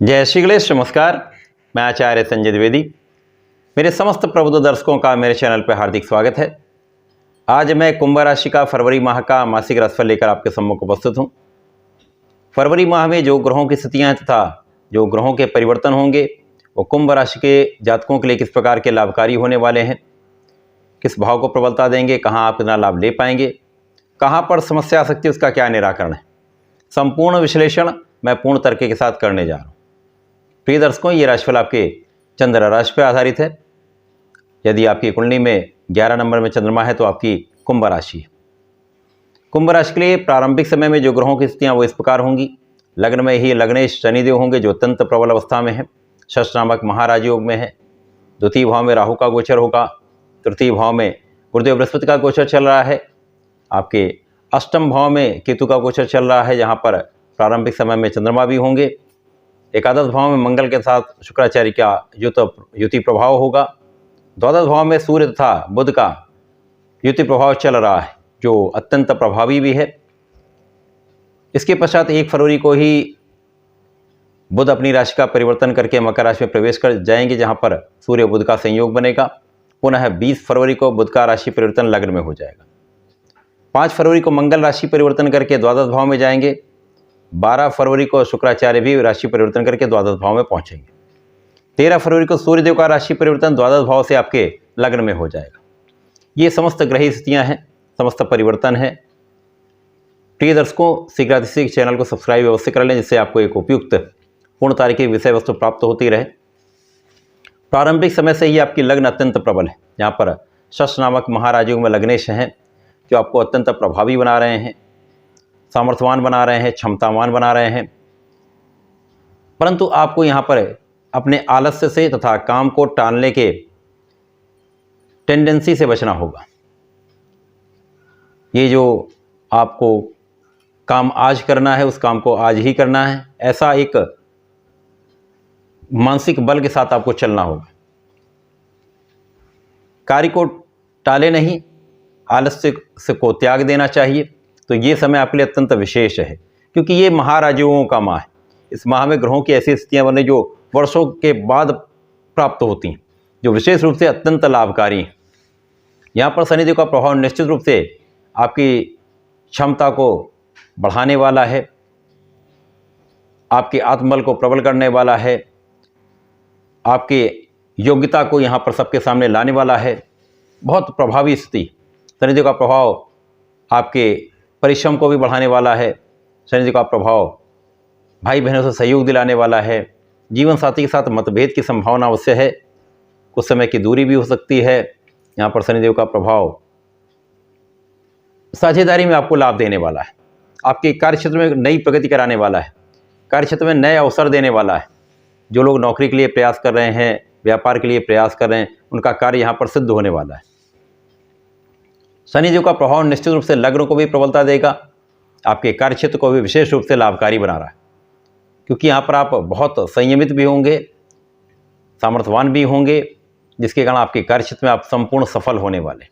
जय श्री गणेश। नमस्कार, मैं आचार्य संजय द्विवेदी। मेरे समस्त प्रबुद्ध दर्शकों का मेरे चैनल पर हार्दिक स्वागत है। आज मैं कुंभ राशि का फरवरी माह का मासिक राशिफल लेकर आपके सम्मुख उपस्थित हूँ। फरवरी माह में जो ग्रहों की स्थितियाँ तथा जो ग्रहों के परिवर्तन होंगे वो कुंभ राशि के जातकों के लिए किस प्रकार के लाभकारी होने वाले हैं, किस भाव को प्रबलता देंगे, कहाँ आप कितना लाभ ले पाएंगे, कहाँ पर समस्या आ सकती है, उसका क्या निराकरण है, संपूर्ण विश्लेषण मैं पूर्ण तर्क के साथ करने जा रहा हूँ। प्रिय दर्शकों, ये राशिफल आपके चंद्र राशि पर आधारित है। यदि आपकी कुंडली में 11 नंबर में चंद्रमा है तो आपकी कुंभ राशि है। कुंभ राशि के लिए प्रारंभिक समय में जो ग्रहों की स्थितियाँ वो इस प्रकार होंगी। लग्न में ही लग्नेश शनिदेव होंगे जो अत्यंत प्रबल अवस्था में है, षष्ठ नामक महाराज योग में है। द्वितीय भाव में राहु का गोचर होगा। तृतीय भाव में गुरुदेव बृहस्पति का गोचर चल रहा है। आपके अष्टम भाव में केतु का गोचर चल रहा है, जहाँ पर प्रारंभिक समय में चंद्रमा भी होंगे। एकादश भाव में मंगल के साथ शुक्राचार्य का युति प्रभाव होगा। द्वादश भाव में सूर्य तथा बुध का युति प्रभाव चल रहा है जो अत्यंत प्रभावी भी है। इसके पश्चात 1 फरवरी को ही बुध अपनी राशि का परिवर्तन करके मकर राशि में प्रवेश कर जाएंगे, जहां पर सूर्य बुध का संयोग बनेगा। पुनः 20 फरवरी को बुध का राशि परिवर्तन लग्न में हो जाएगा। 5 फरवरी को मंगल राशि परिवर्तन करके द्वादश भाव में जाएंगे। 12 फरवरी को शुक्राचार्य भी राशि परिवर्तन करके द्वादश भाव में पहुंचेंगे। 13 फरवरी को सूर्यदेव का राशि परिवर्तन द्वादश भाव से आपके लग्न में हो जाएगा। ये समस्त ग्रही स्थितियां हैं, समस्त परिवर्तन है। प्रिय दर्शकों, शीघ्रातिशीघ्र चैनल को सब्सक्राइब अवश्य कर लें, जिससे आपको एक उपयुक्त पूर्ण तारीखिक विषय वस्तु प्राप्त होती रहे। प्रारंभिक समय से ही आपकी लग्न अत्यंत प्रबल है। यहाँ पर षष्ठ नामक महाराज योग में लग्नेश हैं जो आपको अत्यंत प्रभावी बना रहे हैं, सामर्थ्यवान बना रहे हैं, क्षमतावान बना रहे हैं। परंतु आपको यहाँ पर अपने आलस्य से तथा काम को टालने के टेंडेंसी से बचना होगा। ये जो आपको काम आज करना है उस काम को आज ही करना है, ऐसा एक मानसिक बल के साथ आपको चलना होगा। कार्य को टाले नहीं, आलस्य से को त्याग देना चाहिए। तो ये समय आपके लिए अत्यंत विशेष है, क्योंकि ये महाराजयों का माह है। इस माह में ग्रहों की ऐसी स्थितियां बने जो वर्षों के बाद प्राप्त होती हैं, जो विशेष रूप से अत्यंत लाभकारी हैं। यहाँ पर शनिदेव का प्रभाव निश्चित रूप से आपकी क्षमता को बढ़ाने वाला है, आपके आत्मबल को प्रबल करने वाला है, आपके योग्यता को यहाँ पर सबके सामने लाने वाला है। बहुत प्रभावी स्थिति। शनिदेव का प्रभाव आपके परिश्रम को भी बढ़ाने वाला है। शनिदेव का प्रभाव भाई बहनों से सहयोग दिलाने वाला है। जीवन साथी के साथ मतभेद की संभावना अवश्य है, कुछ समय की दूरी भी हो सकती है। यहाँ पर शनिदेव का प्रभाव साझेदारी में आपको लाभ देने वाला है, आपके कार्यक्षेत्र में नई प्रगति कराने वाला है, कार्यक्षेत्र में नए अवसर देने वाला है। जो लोग नौकरी के लिए प्रयास कर रहे हैं, व्यापार के लिए प्रयास कर रहे हैं, उनका कार्य यहाँ पर सिद्ध होने वाला है। शनिदेव का प्रभाव निश्चित रूप से लग्न को भी प्रबलता देगा, आपके कार्यक्षेत्र को भी विशेष रूप से लाभकारी बना रहा है, क्योंकि यहाँ पर आप बहुत संयमित भी होंगे, सामर्थ्यवान भी होंगे, जिसके कारण आपके कार्यक्षेत्र में आप संपूर्ण सफल होने वाले।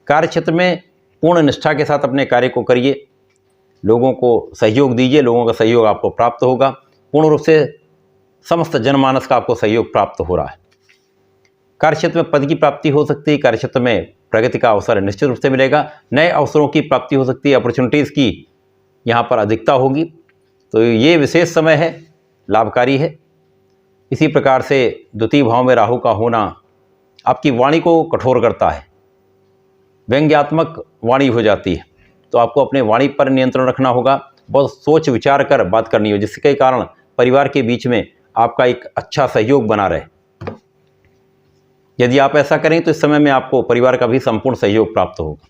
कार्यक्षेत्र में पूर्ण निष्ठा के साथ अपने कार्य को करिए, लोगों को सहयोग दीजिए, लोगों का सहयोग आपको प्राप्त होगा। पूर्ण रूप से समस्त जनमानस का आपको सहयोग प्राप्त हो रहा है। कार्यक्षेत्र में पद की प्राप्ति हो सकती है, कार्यक्षेत्र में प्रगति का अवसर निश्चित रूप से मिलेगा, नए अवसरों की प्राप्ति हो सकती है, अपॉर्चुनिटीज़ की यहाँ पर अधिकता होगी। तो ये विशेष समय है, लाभकारी है। इसी प्रकार से द्वितीय भाव में राहु का होना आपकी वाणी को कठोर करता है, व्यंग्यात्मक वाणी हो जाती है। तो आपको अपने वाणी पर नियंत्रण रखना होगा, बहुत सोच विचार कर बात करनी हो, जिसके कारण परिवार के बीच में आपका एक अच्छा सहयोग बना रहे। यदि आप ऐसा करें तो इस समय में आपको परिवार का भी संपूर्ण सहयोग प्राप्त होगा।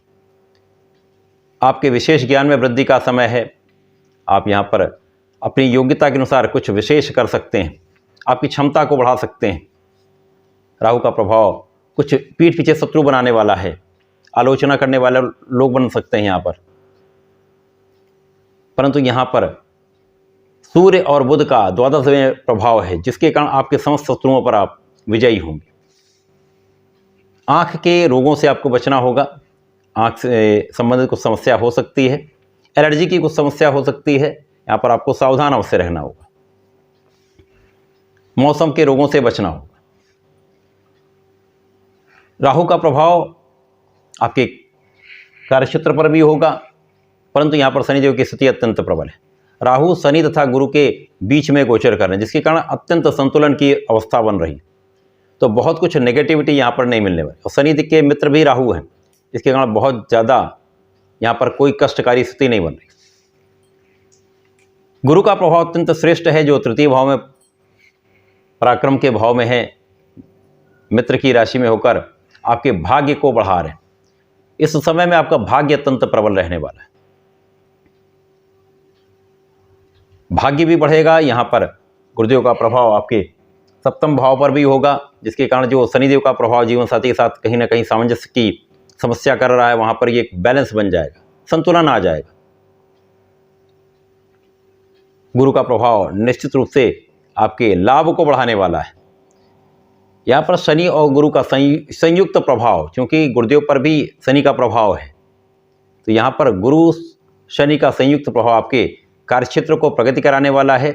आपके विशेष ज्ञान में वृद्धि का समय है। आप यहाँ पर अपनी योग्यता के अनुसार कुछ विशेष कर सकते हैं, आपकी क्षमता को बढ़ा सकते हैं। राहु का प्रभाव कुछ पीठ पीछे शत्रु बनाने वाला है, आलोचना करने वाले लोग बन सकते हैं यहाँ पर। परंतु यहाँ पर सूर्य और बुध का द्वादश में प्रभाव है, जिसके कारण आपके समस्त शत्रुओं पर आप विजयी होंगे। आँख के रोगों से आपको बचना होगा, आँख से संबंधित कुछ समस्या हो सकती है, एलर्जी की कुछ समस्या हो सकती है, यहाँ पर आपको सावधान अवश्य रहना होगा। मौसम के रोगों से बचना होगा। राहु का प्रभाव आपके कार्यक्षेत्र पर भी होगा, परंतु यहाँ पर शनिदेव की स्थिति अत्यंत प्रबल है। राहु शनि तथा गुरु के बीच में गोचर कर रहे हैं, जिसके कारण अत्यंत संतुलन की अवस्था बन रही, तो बहुत कुछ नेगेटिविटी यहाँ पर नहीं मिलने वाली। और शनि के मित्र भी राहु हैं, इसके कारण बहुत ज़्यादा यहाँ पर कोई कष्टकारी स्थिति नहीं बन रही। गुरु का प्रभाव अत्यंत श्रेष्ठ है, जो तृतीय भाव में पराक्रम के भाव में है, मित्र की राशि में होकर आपके भाग्य को बढ़ा रहे हैं। इस समय में आपका भाग्य अत्यंत प्रबल रहने वाला है, भाग्य भी बढ़ेगा। यहाँ पर गुरुदेव का प्रभाव आपके सप्तम भाव पर भी होगा, जिसके कारण जो शनिदेव का प्रभाव जीवन साथी के साथ कहीं ना कहीं सामंजस्य की समस्या कर रहा है, वहाँ पर ये एक बैलेंस बन जाएगा, संतुलन आ जाएगा। गुरु का प्रभाव निश्चित रूप से आपके लाभ को बढ़ाने वाला है। यहाँ पर शनि और गुरु का संयुक्त प्रभाव, क्योंकि गुरुदेव पर भी शनि का प्रभाव है, तो यहाँ पर गुरु शनि का संयुक्त प्रभाव आपके कार्यक्षेत्र को प्रगति कराने वाला है,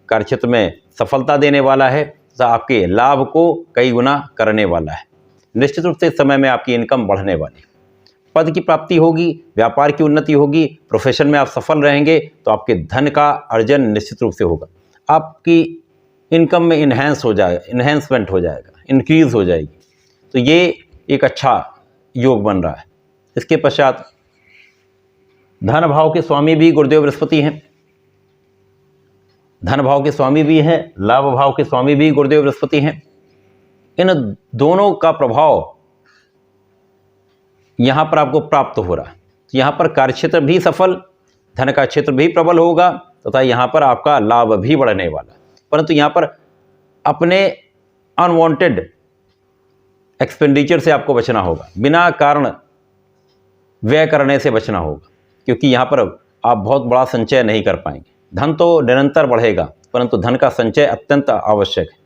कार्यक्षेत्र में सफलता देने वाला है तथा आपके लाभ को कई गुना करने वाला है। निश्चित रूप से इस समय में आपकी इनकम बढ़ने वाली, पद की प्राप्ति होगी, व्यापार की उन्नति होगी, प्रोफेशन में आप सफल रहेंगे तो आपके धन का अर्जन निश्चित रूप से होगा, आपकी इनकम में इन्हेंसमेंट हो जाएगा, इंक्रीज हो जाएगी। तो ये एक अच्छा योग बन रहा है। इसके पश्चात धन भाव के स्वामी भी गुरुदेव बृहस्पति हैं, धन भाव के स्वामी भी हैं, लाभ भाव के स्वामी भी गुरुदेव बृहस्पति हैं। इन दोनों का प्रभाव यहाँ पर आपको प्राप्त हो रहा है। यहाँ पर कार्यक्षेत्र भी सफल, धन का क्षेत्र भी प्रबल होगा तथा यहाँ पर आपका लाभ भी बढ़ने वाला है। परंतु यहाँ पर अपने अनवांटेड एक्सपेंडिचर से आपको बचना होगा, बिना कारण व्यय करने से बचना होगा, क्योंकि यहाँ पर आप बहुत बड़ा संचय नहीं कर पाएंगे। धन तो निरंतर बढ़ेगा, परंतु धन का संचय अत्यंत आवश्यक है।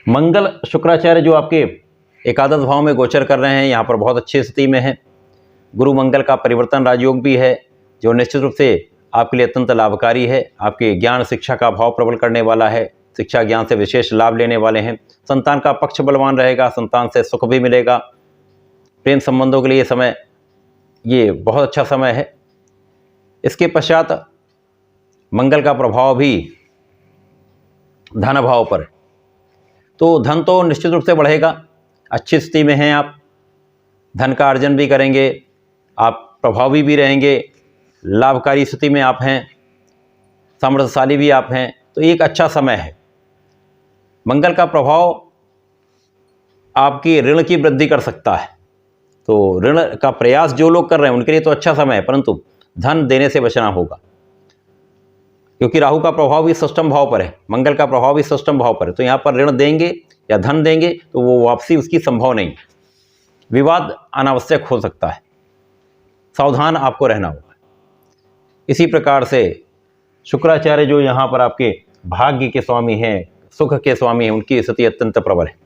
मंगल शुक्राचार्य जो आपके एकादश भाव में गोचर कर रहे हैं, यहाँ पर बहुत अच्छी स्थिति में है। गुरु मंगल का परिवर्तन राजयोग भी है, जो निश्चित रूप से आपके लिए अत्यंत लाभकारी है। आपके ज्ञान शिक्षा का भाव प्रबल करने वाला है, शिक्षा ज्ञान से विशेष लाभ लेने वाले हैं। संतान का पक्ष बलवान रहेगा, संतान से सुख भी मिलेगा। प्रेम संबंधों के लिए समय ये बहुत अच्छा समय है। इसके पश्चात मंगल का प्रभाव भी धन भाव पर, तो धन तो निश्चित रूप से बढ़ेगा, अच्छी स्थिति में हैं आप, धन का अर्जन भी करेंगे, आप प्रभावी भी रहेंगे, लाभकारी स्थिति में आप हैं, सामर्थ्यशाली भी आप हैं, तो एक अच्छा समय है। मंगल का प्रभाव आपकी ऋण की वृद्धि कर सकता है, तो ऋण का प्रयास जो लोग कर रहे हैं उनके लिए तो अच्छा समय है, परंतु धन देने से बचना होगा, क्योंकि राहु का प्रभाव भी षष्ठम भाव पर है, मंगल का प्रभाव भी षष्ठम भाव पर है। तो यहाँ पर ऋण देंगे या धन देंगे तो वो वापसी उसकी संभव नहीं, विवाद अनावश्यक हो सकता है, सावधान आपको रहना होगा। इसी प्रकार से शुक्राचार्य जो यहाँ पर आपके भाग्य के स्वामी हैं, सुख के स्वामी हैं, उनकी स्थिति अत्यंत प्रबल है।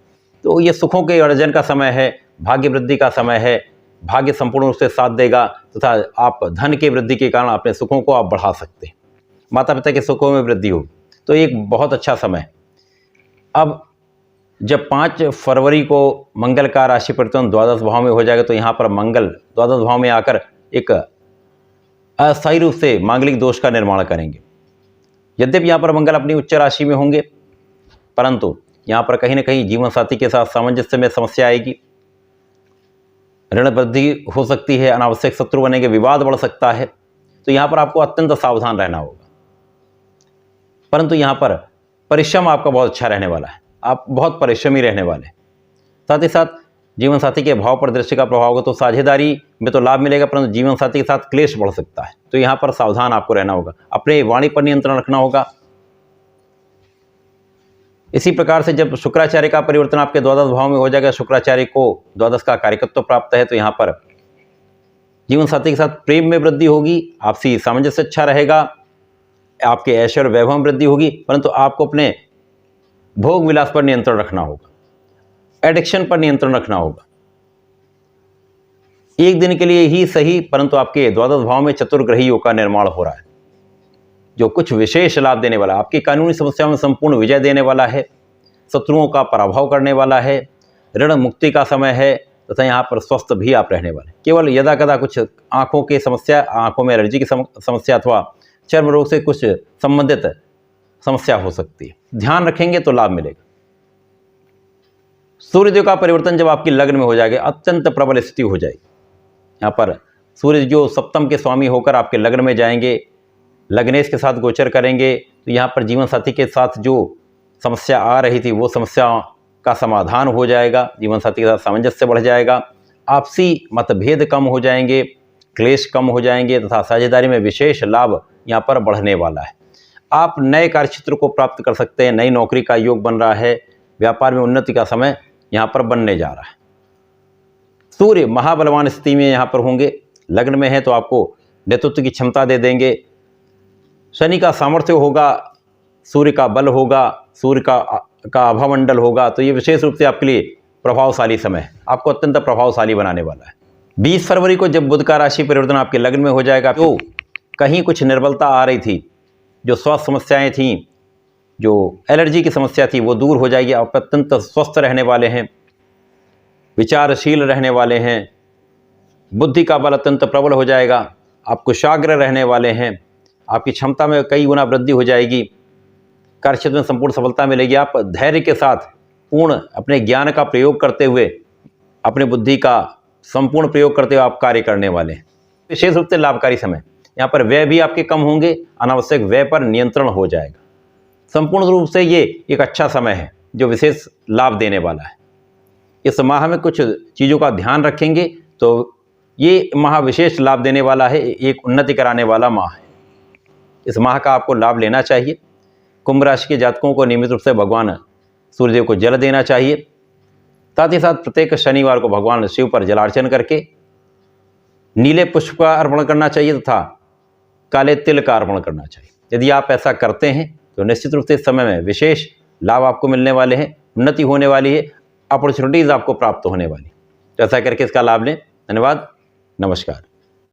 तो ये सुखों के अर्जन का समय है, भाग्य वृद्धि का समय है, भाग्य संपूर्ण रूप से साथ देगा तथा आप धन की वृद्धि के कारण अपने सुखों को आप बढ़ा सकते हैं, माता पिता के सुखों में वृद्धि होगी, तो एक बहुत अच्छा समय है। अब जब 5 फरवरी को मंगल का राशि परिवर्तन द्वादश भाव में हो जाएगा, तो यहाँ पर मंगल द्वादश भाव में आकर एक अस्थायी रूप से मांगलिक दोष का निर्माण करेंगे। यद्यपि यहाँ पर मंगल अपनी उच्च राशि में होंगे, परंतु यहाँ पर कहीं ना कहीं जीवन साथी के साथ सामंजस्य में समस्या आएगी, ऋण वृद्धि हो सकती है, अनावश्यक शत्रु बनेंगे, विवाद बढ़ सकता है। तो यहाँ पर आपको अत्यंत सावधान रहना होगा। परंतु यहाँ पर परिश्रम आपका बहुत अच्छा रहने वाला है, आप बहुत परिश्रमी रहने वाले हैं। साथ ही साथ जीवन साथी के भाव पर दृष्टि का प्रभाव होगा, तो साझेदारी में तो लाभ मिलेगा, परंतु जीवन साथी के साथ क्लेश बढ़ सकता है। तो यहाँ पर सावधान आपको रहना होगा, अपने वाणी पर नियंत्रण रखना होगा। इसी प्रकार से जब शुक्राचार्य का परिवर्तन आपके द्वादश भाव में हो जाएगा, शुक्राचार्य को द्वादश का कार्यकत्व प्राप्त है, तो यहाँ पर जीवन साथी के साथ प्रेम में वृद्धि होगी, आपसी सामंजस्य अच्छा रहेगा, आपके ऐश्वर्य वैभव में वृद्धि होगी। परंतु आपको अपने भोग विलास पर नियंत्रण रखना होगा, एडिक्शन पर नियंत्रण रखना होगा। एक दिन के लिए ही सही, परंतु आपके द्वादश भाव में चतुर्ग्रही योग का निर्माण हो रहा है, जो कुछ विशेष लाभ देने वाला, आपकी कानूनी समस्याओं में संपूर्ण विजय देने वाला है, शत्रुओं का पराभव करने वाला है, ऋण मुक्ति का समय है तथा यहाँ पर स्वस्थ भी आप रहने वाले। केवल यदा कदा कुछ आँखों की समस्या, आँखों में एलर्जी की समस्या अथवा चर्म रोग से कुछ संबंधित समस्या हो सकती है, ध्यान रखेंगे तो लाभ मिलेगा। सूर्यदेव का परिवर्तन जब आपकी लग्न में हो जाएगा, अत्यंत प्रबल स्थिति हो जाएगी। यहाँ पर सूर्य जो सप्तम के स्वामी होकर आपके लग्न में जाएंगे, लग्नेश के साथ गोचर करेंगे, तो यहाँ पर जीवन साथी के साथ जो समस्या आ रही थी वो समस्या का समाधान हो जाएगा, जीवन साथी के साथ सामंजस्य बढ़ जाएगा, आपसी मतभेद कम हो जाएंगे, क्लेश कम हो जाएंगे तथा साझेदारी में विशेष लाभ यहाँ पर बढ़ने वाला है। आप नए कार्यक्षेत्र को प्राप्त कर सकते हैं, नई नौकरी का योग बन रहा है, व्यापार में उन्नति का समय यहाँ पर बनने जा रहा है। सूर्य महाबलवान स्थिति में यहाँ पर होंगे, लग्न में है तो आपको नेतृत्व की क्षमता दे देंगे, शनि का सामर्थ्य होगा, सूर्य का बल होगा, सूर्य का आभामंडल होगा, तो ये विशेष रूप से आपके लिए प्रभावशाली समय है, आपको अत्यंत प्रभावशाली बनाने वाला है। 20 फरवरी को जब बुध का राशि परिवर्तन आपके लग्न में हो जाएगा, तो कहीं कुछ निर्बलता आ रही थी, जो स्वास्थ्य समस्याएं थीं, जो एलर्जी की समस्या थी, वो दूर हो जाएगी। आप अत्यंत स्वस्थ रहने वाले हैं, विचारशील रहने वाले हैं, बुद्धि का बल अत्यंत प्रबल हो जाएगा, आप कुशाग्र रहने वाले हैं, आपकी क्षमता में कई गुना वृद्धि हो जाएगी, कार्यक्षेत्र में संपूर्ण सफलता मिलेगी। आप धैर्य के साथ पूर्ण अपने ज्ञान का प्रयोग करते हुए, अपने बुद्धि का संपूर्ण प्रयोग करते हुए आप कार्य करने वाले हैं। विशेष रूप से लाभकारी समय, यहाँ पर व्यय भी आपके कम होंगे, अनावश्यक व्यय पर नियंत्रण हो जाएगा। संपूर्ण रूप से ये एक अच्छा समय है जो विशेष लाभ देने वाला है। इस माह में कुछ चीज़ों का ध्यान रखेंगे तो ये माह विशेष लाभ देने वाला है, एक उन्नति कराने वाला माह है। इस माह का आपको लाभ लेना चाहिए। कुंभ राशि के जातकों को नियमित रूप से भगवान सूर्यदेव को जल देना चाहिए, साथ ही साथ प्रत्येक शनिवार को भगवान शिव पर जलार्चन करके नीले पुष्प का अर्पण करना चाहिए तथा काले तिल का अर्पण करना चाहिए। यदि आप ऐसा करते हैं तो निश्चित रूप से इस समय में विशेष लाभ आपको मिलने वाले हैं, उन्नति होने वाली है, अपॉर्चुनिटीज़ आपको प्राप्त होने वाली। तो ऐसा करके इसका लाभ लें। धन्यवाद, नमस्कार।